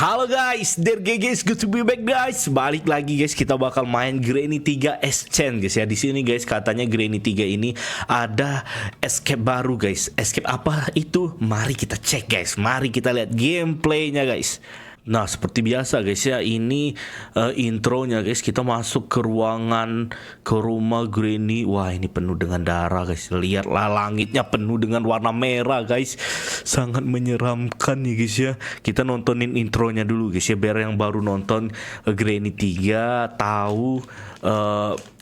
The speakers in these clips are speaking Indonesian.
Halo guys, guys, good to be back guys. Balik lagi guys, kita bakal main Granny 3 Ascent guys ya. Di sini guys, katanya Granny 3 ini ada escape baru guys. Escape apa itu? Mari kita cek guys. Mari kita lihat gameplaynya guys. Nah, seperti biasa guys ya, ini intronya guys. Kita masuk ke ruangan, ke rumah Granny. Wah, ini penuh dengan darah guys. Lihatlah, langitnya penuh dengan warna merah guys. Sangat menyeramkan nih guys ya. Kita nontonin intronya dulu guys ya, biar yang baru nonton Granny 3 tahu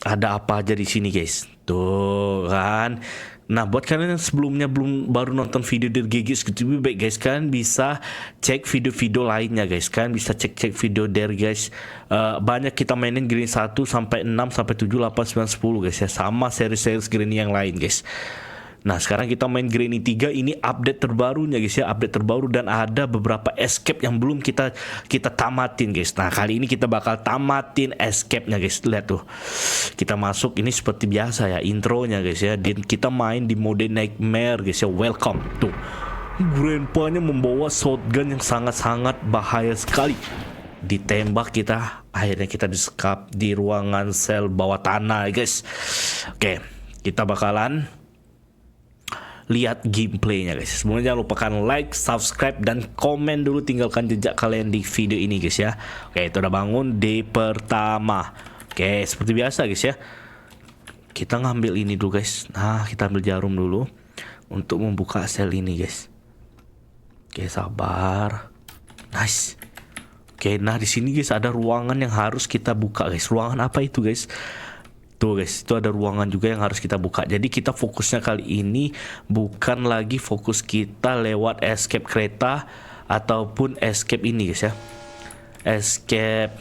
ada apa aja di sini guys. Tuh kan. Nah, buat kalian yang sebelumnya baru nonton video dari GG gitu baik guys, kan bisa cek video-video lainnya guys, kan bisa cek video dari guys. Banyak kita mainin Granny 1 sampai 6 sampai 7 8 9 10 guys ya, sama seri-seri Granny yang lain guys. Nah, sekarang kita main Granny 3, ini update terbarunya guys ya, update terbaru, dan ada beberapa escape yang belum kita tamatin guys. Nah, kali ini kita bakal tamatin escape-nya guys. Lihat tuh. Kita masuk, ini seperti biasa ya intronya guys ya. Dan kita main di mode nightmare guys ya. Welcome tuh. Grandpa-nya membawa shotgun yang sangat-sangat bahaya sekali. Ditembak kita, akhirnya kita disekap di ruangan sel bawah tanah guys. Oke, kita bakalan lihat gameplaynya guys. Sebelumnya jangan lupakan like, subscribe, dan komen dulu. Tinggalkan jejak kalian di video ini guys ya. Oke, itu udah bangun day pertama. Oke, seperti biasa guys ya, kita ngambil ini dulu guys. Nah, kita ambil jarum dulu untuk membuka sel ini guys. Oke, sabar. Nice. Oke, nah di sini guys ada ruangan yang harus kita buka guys. Ruangan apa itu guys? Tuh guys, itu ada ruangan juga yang harus kita buka. Jadi kita fokusnya kali ini bukan lagi fokus kita lewat escape kereta ataupun escape ini guys ya, escape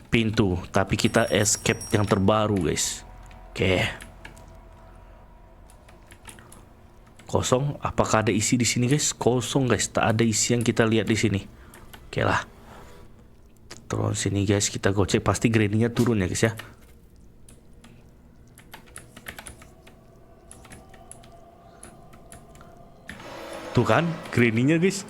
pintu, tapi kita escape yang terbaru guys. Oke. Kosong. Apakah ada isi di sini guys? Kosong guys, tak ada isi yang kita lihat di sini. Oke lah. Terus sini guys, kita gocek, pasti Granny-nya turun ya guys ya. Tuh kan, Granny-nya guys.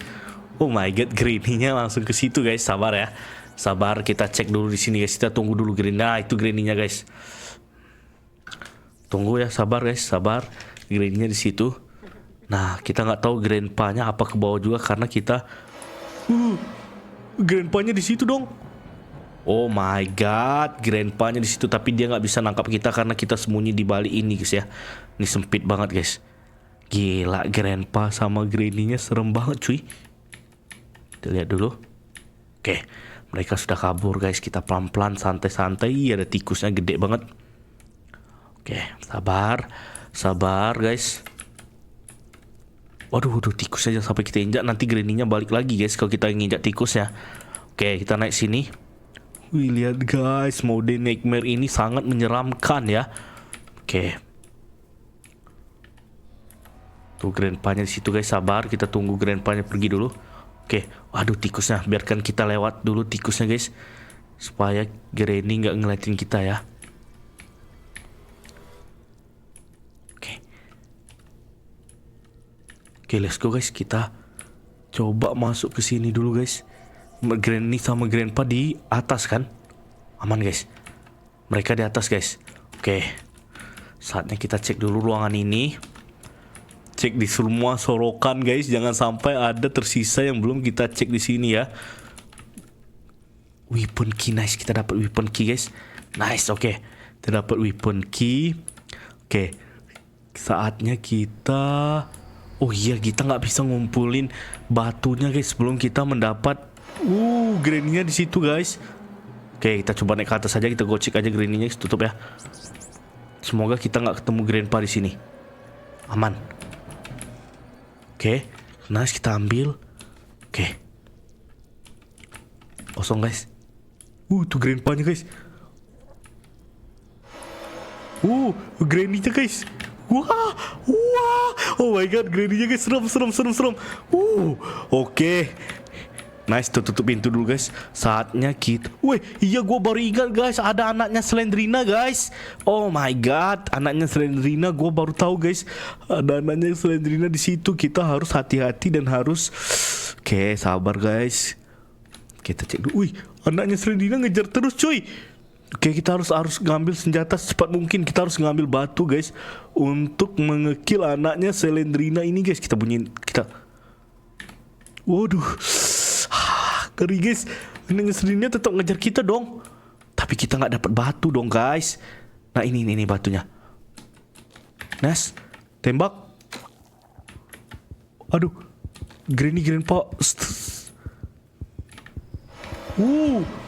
Oh my god, Granny-nya langsung ke situ guys. Sabar ya. Sabar, kita cek dulu di sini guys. Kita tunggu dulu Granny. Nah, itu Granny-nya guys. Tunggu ya, sabar guys, sabar. Granny-nya di situ. Nah, kita nggak tahu Grandpa-nya apa ke bawah juga karena kita Grandpa-nya di situ dong. Oh my god, Grandpa-nya di situ, tapi dia nggak bisa nangkap kita karena kita sembunyi di balik ini guys ya. Ini sempit banget guys. Gila, Grandpa sama Granny-nya serem banget cuy. Kita lihat dulu. Oke, mereka sudah kabur guys. Kita pelan-pelan, santai-santai. Ada tikusnya gede banget. Oke, sabar, sabar guys. Waduh, tikusnya jangan sampai kita injak. Nanti Granny-nya balik lagi guys kalau kita nginjak tikusnya. Oke, kita naik sini. Wih, lihat guys, mode nightmare ini sangat menyeramkan ya. Oke. Tuh Grandpa-nya di situ guys, sabar. Kita tunggu Grandpa-nya pergi dulu. Oke, waduh tikusnya. Biarkan kita lewat dulu tikusnya guys, supaya Granny nggak ngeliatin kita ya. Oke, let's go guys. Kita coba masuk ke sini dulu guys. Granny sama Grandpa di atas kan? Aman guys. Mereka di atas guys. Oke. Saatnya kita cek dulu ruangan ini. Cek di semua sorokan guys. Jangan sampai ada tersisa yang belum kita cek di sini ya. Weapon key, nice. Kita dapat weapon key guys. Nice, oke. Kita dapat weapon key. Oke. Saatnya kita... Oh iya, kita nggak bisa ngumpulin batunya guys sebelum kita mendapat Granny-nya di situ guys. Oke, kita coba naik ke atas aja. Kita gocek aja Granny-nya, tutup ya. Semoga kita nggak ketemu Grandpa di sini. Aman. Oke, nice, kita ambil. Oke, kosong guys. Tuh Grandpa-nya guys. Granny-nya guys. Wah, oh my god, Granny-nya guys, serem. Oke. Nice, tutup pintu dulu guys. Saatnya kita. Wih, iya gue baru ingat guys, ada anaknya Slendrina guys. Oh my god, anaknya Slendrina, gue baru tahu guys. Ada anaknya Slendrina di situ. Kita harus hati-hati dan harus. Oke, sabar guys. Kita cek dulu. Wih, anaknya Slendrina ngejar terus cuy. Oke, kita harus ngambil senjata secepat mungkin. Kita harus ngambil batu guys untuk mengekil anaknya Slendrina ini guys. Kita bunyiin, kita. Waduh. Ngeri guys, ini Slendrina tetap ngejar kita dong. Tapi kita nggak dapat batu dong guys. Nah ini batunya. Nice, tembak. Aduh, Grandpa.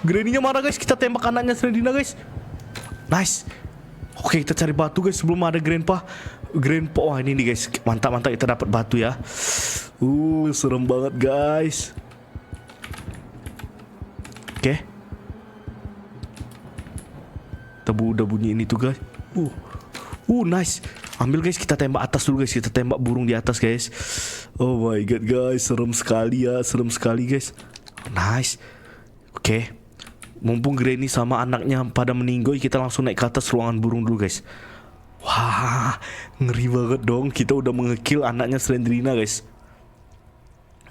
Granny-nya marah guys. Kita tembak anaknya Slendrina guys. Nice. Oke, kita cari batu guys sebelum ada Grandpa. Wah ini nih guys, mantap kita dapat batu ya. Serem banget guys. Oke. Udah bunyi ini tuh guys. Nice. Ambil guys, kita tembak atas dulu guys. Kita tembak burung di atas guys. Oh my god guys, serem sekali guys. Nice. Oke. Mumpung Granny sama anaknya pada meninggoy, kita langsung naik ke atas ruangan burung dulu guys. Wah, ngeri banget dong. Kita udah mengekil anaknya Slendrina guys.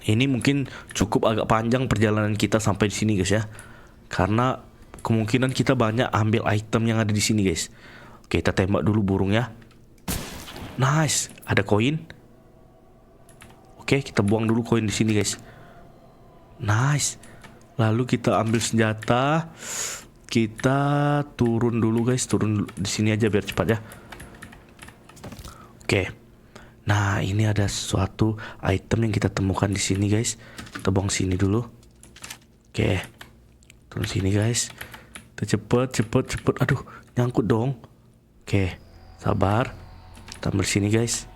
Ini mungkin cukup agak panjang perjalanan kita sampai di sini guys ya. Karena kemungkinan kita banyak ambil item yang ada di sini guys. Oke, kita tembak dulu burungnya. Nice, ada koin. Oke, kita buang dulu koin di sini guys. Nice. Lalu kita ambil senjata. Kita turun dulu guys, turun di sini aja biar cepat ya. Oke. Nah, ini ada suatu item yang kita temukan di sini guys. Kita buang sini dulu. Oke. Turun sini guys. Kita cepet. Aduh, nyangkut dong. Oke, sabar. Kita ambil sini guys.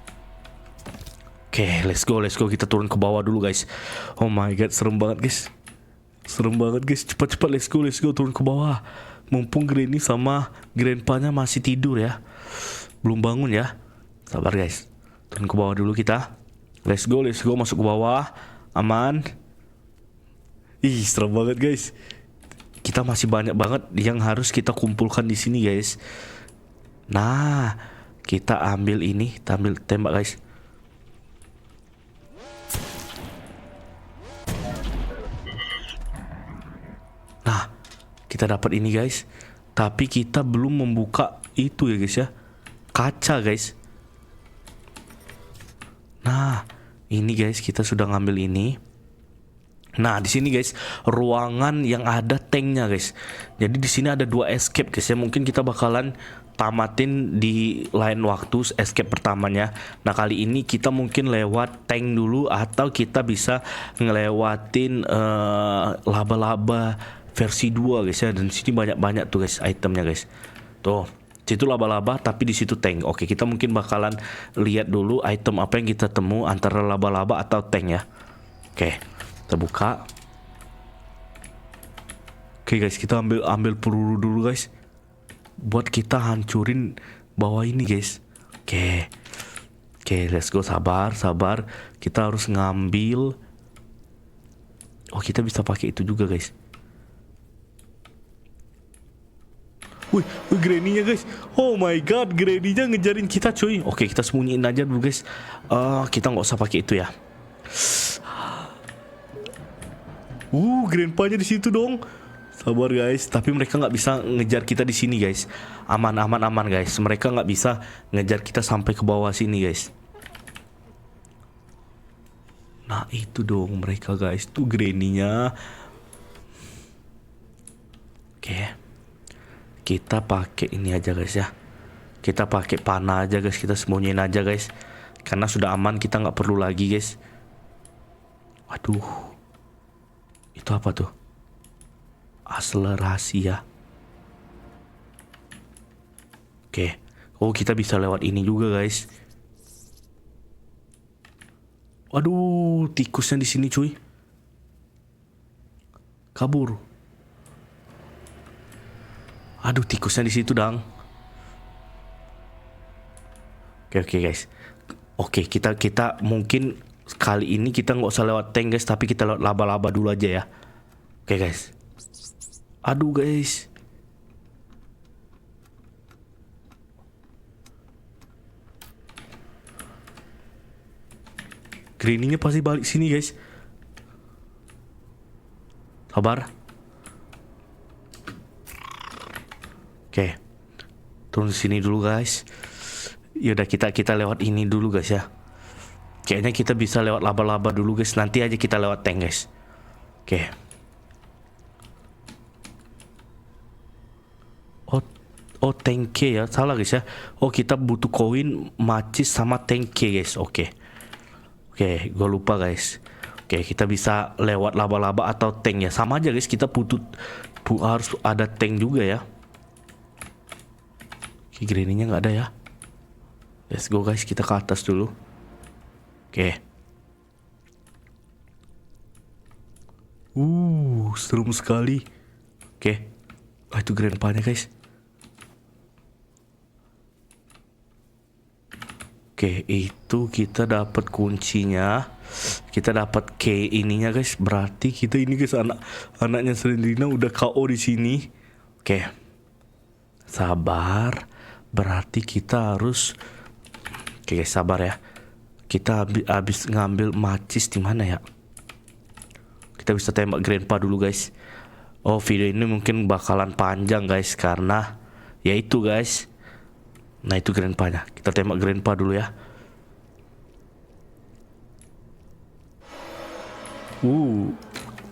Oke, let's go. Kita turun ke bawah dulu guys. Oh my god, serem banget guys. Cepat, let's go. Turun ke bawah. Mumpung Granny sama Grandpa-nya masih tidur ya. Belum bangun ya. Sabar guys. Turun ke bawah dulu kita. Let's go. Masuk ke bawah. Aman. Ih, serem banget guys. Kita masih banyak banget yang harus kita kumpulkan di sini guys. Nah, kita ambil ini. Kita ambil tembak guys. Nah, kita dapat ini guys. Tapi kita belum membuka itu ya guys ya. Kaca guys. Nah, ini guys, kita sudah ngambil ini. Nah, di sini guys, ruangan yang ada tanknya guys. Jadi di sini ada 2 escape guys ya. Mungkin kita bakalan tamatin di lain waktu escape pertamanya. Nah, kali ini kita mungkin lewat tank dulu, atau kita bisa ngelewatin laba-laba versi 2 guys ya. Dan di sini banyak tuh guys itemnya guys. Tuh. Situ laba-laba tapi di situ tank. Oke, kita mungkin bakalan lihat dulu item apa yang kita temu antara laba-laba atau tank ya. Oke, kita buka. Oke guys, kita ambil peluru dulu guys. Buat kita hancurin bawah ini guys. Oke, let's go. Sabar. Kita harus ngambil. Oh, kita bisa pakai itu juga guys. Wih, Granny-nya guys. Oh my god, Granny-nya ngejarin kita cuy. Oke, kita sembunyiin aja dulu guys. Kita nggak usah pakai itu ya. Grandpa-nya di situ dong. Sabar guys, tapi mereka nggak bisa ngejar kita di sini guys. Aman guys. Mereka nggak bisa ngejar kita sampai ke bawah sini guys. Nah itu dong mereka guys, tuh Granny-nya. Oke. Kita pakai ini aja guys ya. Kita pakai panah aja guys. Kita sembunyiin aja guys. Karena sudah aman, kita nggak perlu lagi guys. Waduh. Itu apa tuh? Akselerasi ya. Oke. Oh, kita bisa lewat ini juga guys. Waduh, tikusnya di sini cuy. Kabur. Aduh, tikusnya di situ dang. Oke guys. Oke, kita mungkin kali ini kita nggak usah lewat tank guys, tapi kita lewat laba-laba dulu aja ya. Oke guys. Aduh guys. Greeningnya pasti balik sini guys. Sabar. Oke. Turun sini dulu guys. Yaudah kita lewat ini dulu guys ya. Kayaknya kita bisa lewat laba-laba dulu guys. Nanti aja kita lewat tank guys. Oke. Oh tank ya. Salah guys ya. Oh kita butuh koin, macis sama tank guys. Oke, gue lupa guys. Oke, kita bisa lewat laba-laba atau tank ya. Sama aja guys, kita harus ada tank juga ya. Oke, greeningnya nggak ada ya. Let's go guys, kita ke atas dulu. Oke. Seru sekali. Oke. Itu grandpa-nya guys. Oke, itu kita dapat kuncinya. Kita dapat key ininya guys. Berarti kita ini guys, anaknya Selendrina udah KO di sini. Oke. Sabar. Berarti kita harus. Oke guys, sabar ya. Kita habis ngambil macis di mana ya? Kita bisa tembak grandpa dulu guys. Oh, video ini mungkin bakalan panjang guys, karena ya itu guys. Nah, itu grandpa-nya. Kita tembak grandpa dulu ya.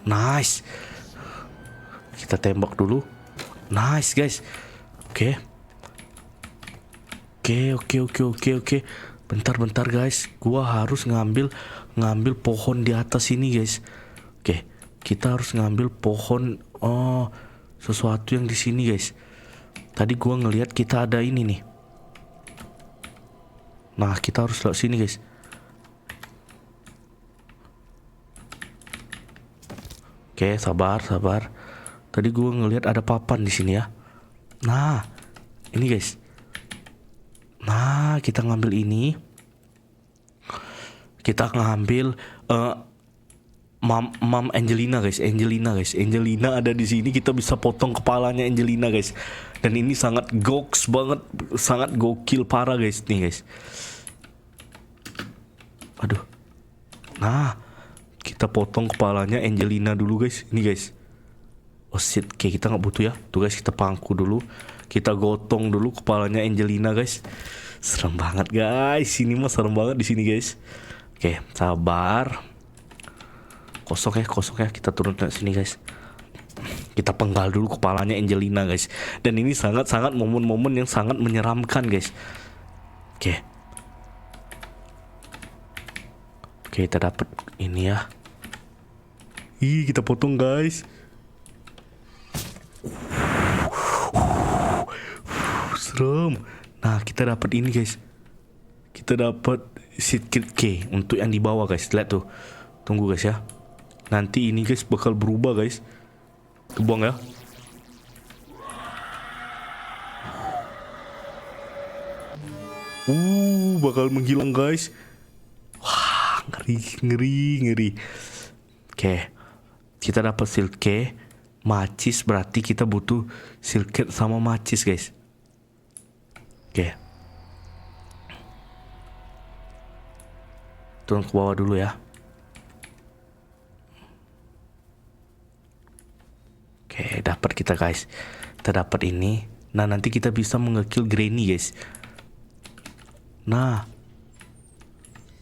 Nice. Kita tembak dulu. Nice guys. Oke. Bentar guys. Gua harus ngambil pohon di atas ini guys. Oke. Kita harus ngambil pohon. Oh, sesuatu yang di sini guys. Tadi gua ngelihat kita ada ini nih. Nah, kita harus lewat sini guys. Oke, sabar. Tadi gue ngelihat ada papan di sini ya. Nah, ini guys. Nah, kita ngambil ini. Kita ngambil Mam Angelina guys. Angelina ada di sini. Kita bisa potong kepalanya Angelina guys. Dan ini sangat goks banget, sangat gokil parah guys nih guys. Aduh. Nah, kita potong kepalanya Angelina dulu guys. Ini guys. Oh shit, oke, kita nggak butuh ya. Tuh guys, kita pangku dulu. Kita gotong dulu kepalanya Angelina guys. Serem banget guys. Ini mah serem banget di sini guys. Oke, sabar. Kosong ya. Kita turun ke sini guys. Kita penggal dulu kepalanya Angelina guys. Dan ini sangat momen-momen yang sangat menyeramkan guys. Oke, kita dapat ini ya. Kita potong guys. Serem. Nah, kita dapat ini guys. Kita dapat secret key untuk yang di bawah guys. Lihat tuh. Tunggu guys ya. Nanti ini guys bakal berubah guys. Kebuang ya. Bakal menghilang guys. Wah, ngeri. Oke. Kita dapat silke, macis, berarti kita butuh silke sama macis guys. Oke. Turun ke bawah dulu ya. Oke, dapat kita guys. Kita dapat ini. Nah, nanti kita bisa mengekill Granny guys. Nah,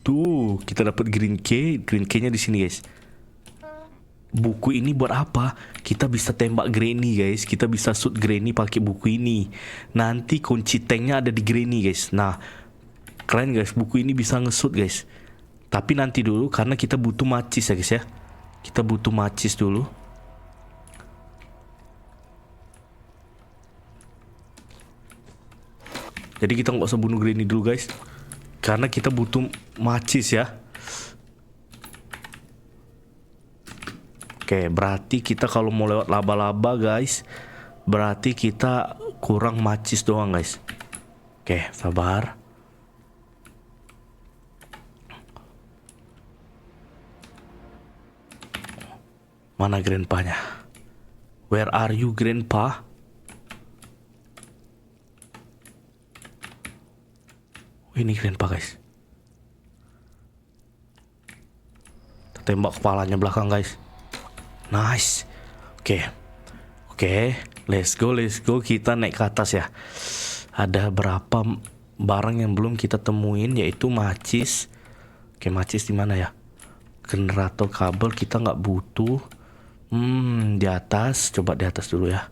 tuh kita dapat green key-nya di sini guys. Buku ini buat apa? Kita bisa tembak Granny guys. Kita bisa shoot Granny pakai buku ini. Nanti kunci tanknya ada di Granny guys. Nah, keren guys. Buku ini bisa nge-shoot guys. Tapi nanti dulu karena kita butuh macis ya guys ya. Kita butuh macis dulu. Jadi kita nggak usah bunuh Granny dulu guys. Karena kita butuh macis ya. Oke, berarti kita kalau mau lewat laba-laba guys, berarti kita kurang macis doang guys. Oke, sabar. Mana grandpanya? Where are you, grandpa? Ini grandpa, guys. Kita tembak kepalanya belakang, guys. Nice. Oke, let's go. Kita naik ke atas ya. Ada berapa barang yang belum kita temuin, yaitu macis. Oke, macis di mana ya? Generator kabel kita nggak butuh. Di atas. Coba di atas dulu ya.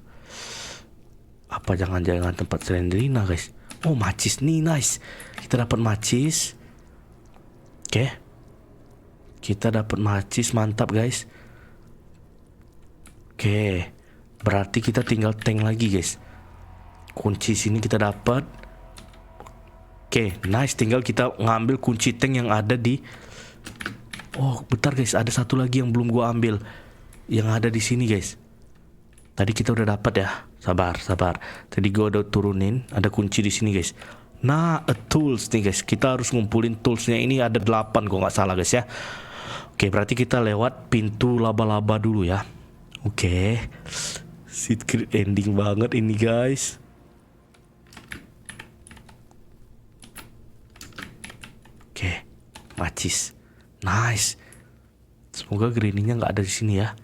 Apa jangan-jangan tempat Slendrina, guys? Oh, macis nih, nice. Kita dapat macis. Oke. Kita dapat macis, mantap, guys. Oke. Berarti kita tinggal tank lagi, guys. Kunci sini kita dapat. Oke, nice. Tinggal kita ngambil kunci tank yang ada di. Oh, bentar, guys. Ada satu lagi yang belum gua ambil. Yang ada di sini, guys. Tadi kita udah dapat ya. Sabar. Tadi gua udah turunin. Ada kunci di sini, guys. Nah, tools nih, guys. Kita harus ngumpulin toolsnya. Ini ada 8 kok nggak salah, guys ya. Oke, berarti kita lewat pintu laba-laba dulu ya. Oke. Secret ending banget ini, guys. Oke, macis. Nice. Semoga granny-nya nggak ada di sini ya.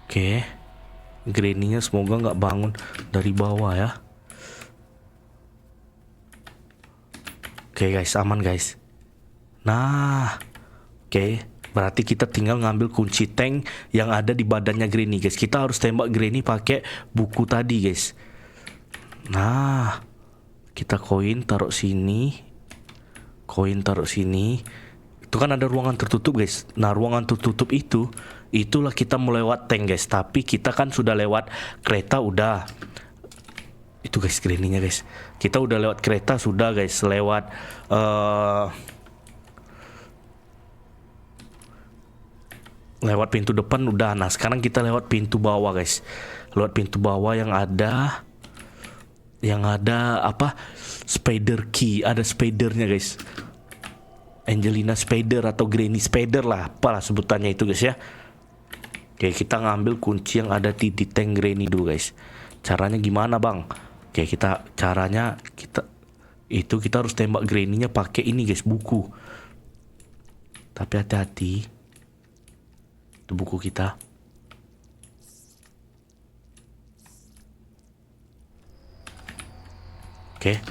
Oke, granny-nya semoga nggak bangun dari bawah ya. Oke, guys, aman, guys. Nah, oke, berarti kita tinggal ngambil kunci tank yang ada di badannya granny, guys. Kita harus tembak granny pakai buku tadi, guys. Nah, kita koin taruh sini. Itu kan ada ruangan tertutup, guys. Nah, ruangan tertutup itulah kita mau lewat tank, guys. Tapi kita kan sudah lewat kereta udah. Itu, guys, granny-nya, guys. Kita udah lewat kereta sudah, guys. Lewat pintu depan udah. Nah, sekarang kita lewat pintu bawah, guys. Lewat pintu bawah yang ada apa? Spider key. Ada spidernya, guys. Angelina Spider atau Granny Spider lah, apalah sebutannya itu, guys ya. Oke, kita ngambil kunci yang ada di tank Granny dulu, guys. Caranya gimana, Bang? Oke, kita harus tembak Granny-nya pakai ini, guys, buku. Tapi hati-hati. Itu buku kita. Oke.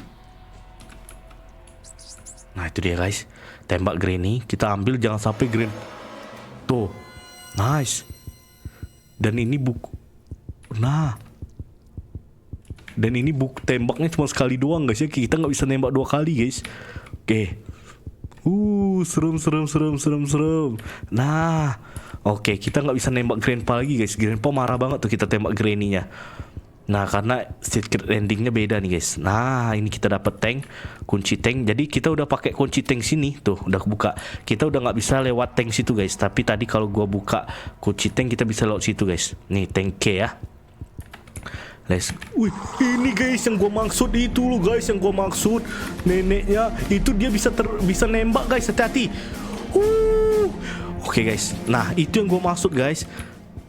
Nah, itu dia, guys. Tembak Granny, kita ambil, jangan sampai tuh, nice. Dan ini buku. Nah, dan ini buku tembaknya cuma sekali doang, guys ya. Kita nggak bisa nembak 2 kali, guys. Oke. Serem. Nah, oke, kita nggak bisa nembak grandpa lagi, guys. Grandpa marah banget tuh kita tembak Granny-nya. Nah, karena secret endingnya beda nih, guys. Nah, ini kita dapat tank, kunci tank. Jadi kita udah pakai kunci tank sini, tuh udah buka. Kita udah nggak bisa lewat tank situ, guys. Tapi tadi kalau gua buka kunci tank kita bisa lewat situ, guys. Nih tank K ya. Wih, ini, guys, yang gua maksud itu loh, guys. Yang gua maksud neneknya itu dia bisa nembak, guys. Hati-hati. Oke, guys. Nah, itu yang gua maksud, guys.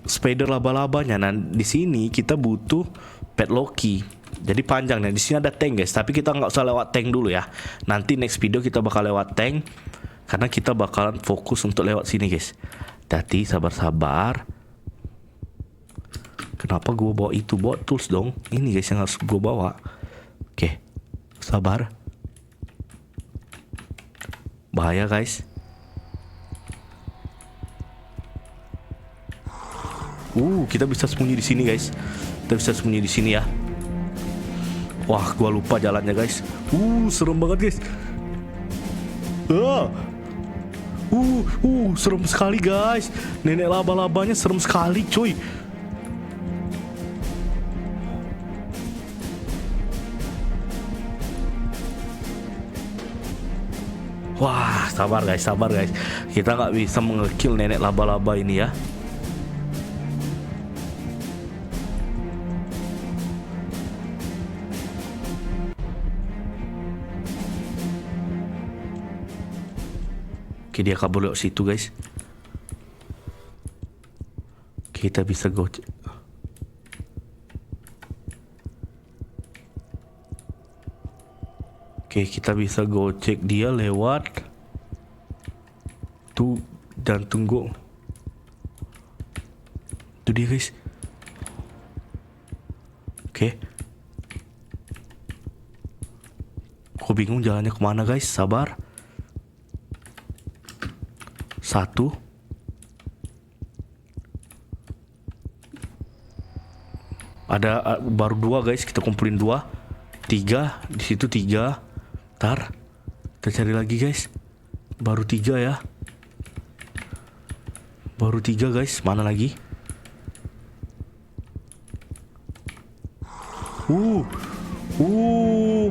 Spider laba-labanya. Nah, di sini kita butuh padlocky. Jadi panjang nih. Di sini ada tank, guys. Tapi kita nggak usah lewat tank dulu ya. Nanti next video kita bakal lewat tank, karena kita bakalan fokus untuk lewat sini, guys. Hati, sabar. Kenapa gue bawa itu? Bawa tools dong. Ini, guys, yang harus gue bawa. Oke, sabar. Bahaya, guys. Kita bisa sembunyi di sini, guys. Kita bisa sembunyi di sini ya. Wah, gua lupa jalannya, guys. Serem banget, guys. Serem sekali, guys. Nenek laba-labanya serem sekali, cuy. Wah, sabar, guys. Kita nggak bisa mengekill nenek laba-laba ini ya. Oke, dia kabur lewat situ guys. Kita bisa gocek. Oke, kita bisa gocek dia lewat tuh dan tunggu. Itu dia guys. Oke. Aku bingung jalannya kemana guys. Sabar. 1. Ada baru 2 guys. Kita kumpulin 2. 3. Di situ 3. Ntar kita cari lagi guys. Baru 3 ya. Baru 3 guys. Mana lagi?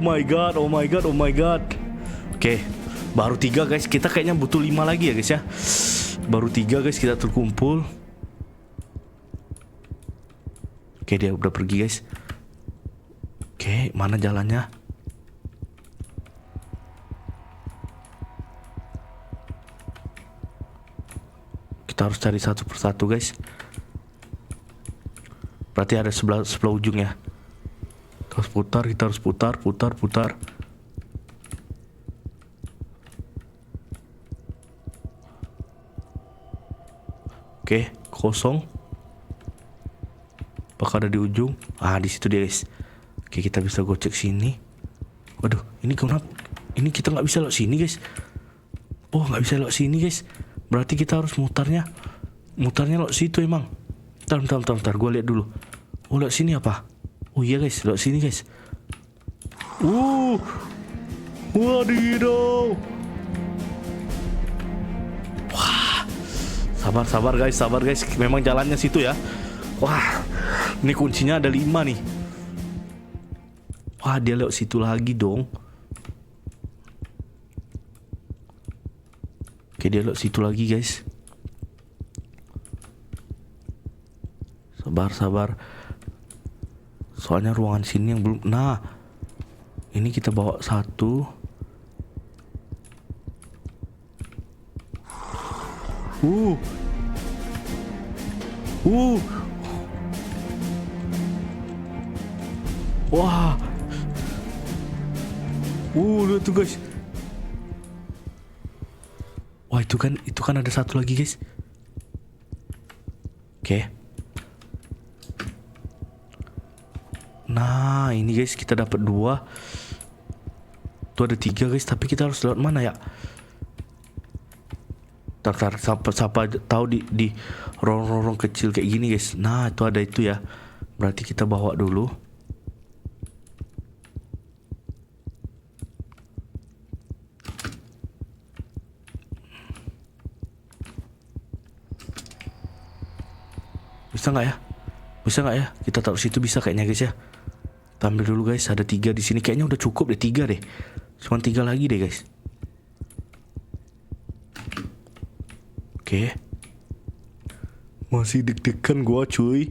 My god. Oh my god. Oh my god. Oke, baru 3 guys. Kita kayaknya butuh 5 lagi ya guys ya. Baru 3 guys kita terkumpul. Oke, dia udah pergi guys. Oke, mana jalannya? Kita harus cari satu persatu guys. Berarti ada sebelah ujung ya. Kita harus putar, putar. Oke, kosong. Apakah ada di ujung? Ah, di situ dia guys. Oke, kita bisa gocek sini. Waduh, ini kenapa? Ini kita nggak bisa lewat sini guys. Oh, nggak bisa lewat sini guys. Berarti kita harus mutarnya lewat situ emang. Bentar. Gue lihat dulu. Oh, lewat sini apa? Oh iya guys, lewat sini guys. Wadidaw. Wah. Sabar guys. Memang jalannya situ ya. Wah. Ini kuncinya ada 5 nih. Wah, dia lewat situ lagi dong. Oke, dia lewat situ lagi guys. Sabar. Soalnya ruangan sini yang belum. Nah, ini kita bawa 1. Wah. Lihat tuh guys. Wah, itu kan ada 1 lagi guys. Oke. Nah, ini guys kita dapat 2. Tuh ada 3 guys, tapi kita harus lewat mana ya? Tar, siapa tahu di lorong-lorong kecil kayak gini guys. Nah, itu ada itu ya. Berarti kita bawa dulu. Bisa nggak ya? Kita taruh situ bisa kayaknya guys ya. Kita ambil dulu guys. Ada 3 di sini. Kayaknya udah cukup deh 3 deh. Cuma 3 lagi deh guys. Oke. Masih deg-degan gua cuy.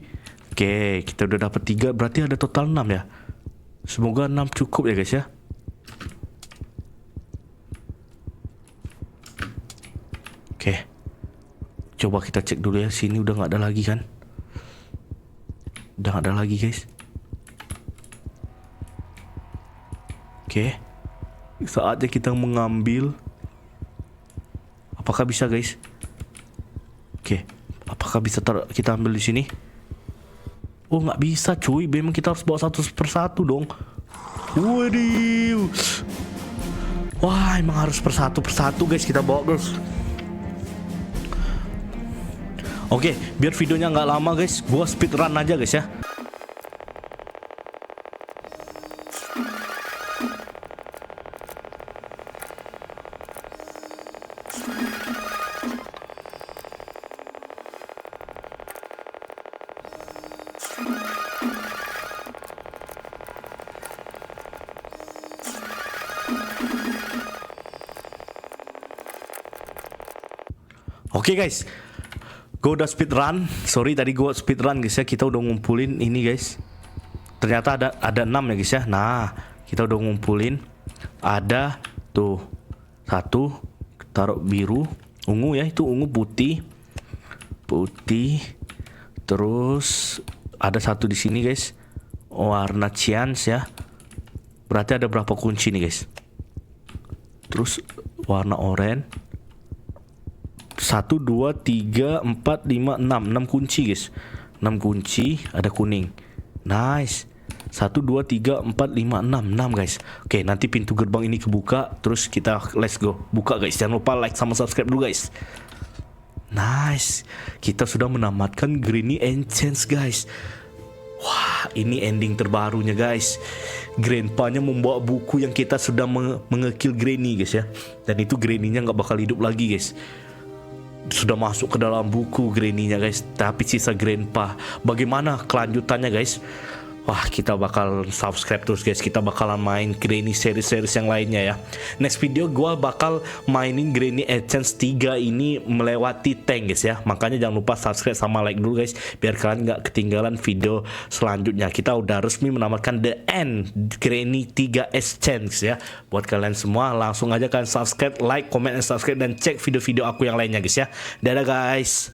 Oke, kita udah dapat 3. Berarti ada total 6 ya. Semoga 6 cukup ya guys ya. Oke. Coba kita cek dulu ya. Sini udah nggak ada lagi kan? Udah gak ada lagi guys. Oke. Saatnya kita mengambil. Apakah bisa guys? Oke. Apakah bisa kita ambil di sini? Oh, nggak bisa cuy. Memang kita harus bawa 1 persatu dong. Waduh. Wah, emang harus persatu guys kita bawa guys. Oke, biar videonya nggak lama guys, gua speedrun aja guys ya. Oke guys, gue udah speedrun. Sorry tadi gue speedrun guys ya. Kita udah ngumpulin ini guys. Ternyata ada 6 ya guys ya. Nah, kita udah ngumpulin. Ada tuh 1, taruh biru, ungu ya, itu ungu, putih, terus ada satu di sini guys, warna chance ya, berarti ada berapa kunci nih guys. Terus warna oranye, 1 2 3 4 5 6 kunci guys, 6 kunci, ada kuning, nice. 1 2 3 4 5 6 guys. Oke, nanti pintu gerbang ini kebuka, terus kita let's go buka guys. Jangan lupa like sama subscribe dulu guys. Nice, kita sudah menamatkan Granny Enchant guys. Wah, ini ending terbarunya guys. Grandpa-nya membawa buku yang kita sudah mengekill Granny guys ya. Dan itu Granny-nya nggak bakal hidup lagi guys. Sudah masuk ke dalam buku Granny-nya guys. Tapi sisa Grandpa. Bagaimana kelanjutannya guys? Wah, kita bakal subscribe terus guys. Kita bakalan main Granny series-series yang lainnya ya. Next video gua bakal mainin Granny Enchant 3 ini melewati tank guys ya. Makanya jangan lupa subscribe sama like dulu guys, biar kalian nggak ketinggalan video selanjutnya. Kita udah resmi menamatkan The End Granny 3 Enchant ya. Buat kalian semua langsung aja kalian subscribe, like, comment, dan subscribe, dan cek video-video aku yang lainnya guys ya. Dadah guys.